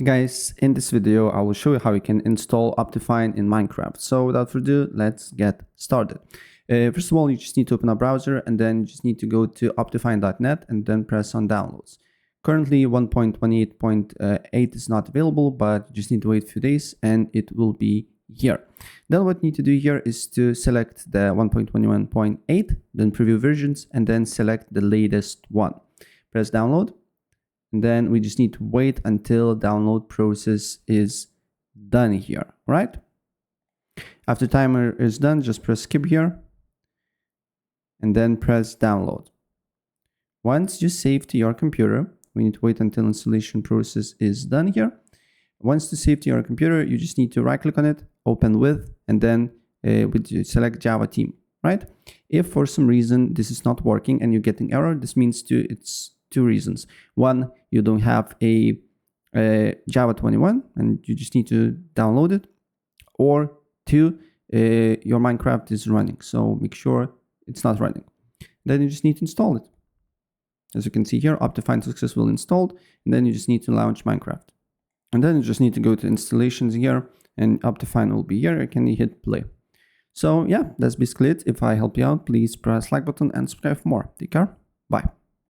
Guys, in this video, I will show you how you can install Optifine in Minecraft. So without further ado, let's get started. First of all, you just need to open a browser and then you just need to go to optifine.net and then press on downloads. Currently 1.28.8 is not available, but you just need to wait a few days and it will be here. Then what you need to do here is to select the 1.21.8, then preview versions, and then select the latest one. Press download. And then we just need to wait until download process is done here, right? After timer is done, just press skip here and then press download. Once you save to your computer, we need to wait until installation process is done here. Once to save to your computer, you just need to right click on it, open with, and then select Java team, right? If for some reason this is not working and you're getting error, this means it's two reasons. One, you don't have a Java 21 and you just need to download it. Or two, your Minecraft is running. So make sure it's not running. Then you just need to install it. As you can see here, Optifine successfully installed. And then you just need to launch Minecraft. And then you just need to go to installations here and Optifine will be here. You can hit play. So yeah, that's basically it. If I help you out, please press like button and subscribe for more. Take care. Bye.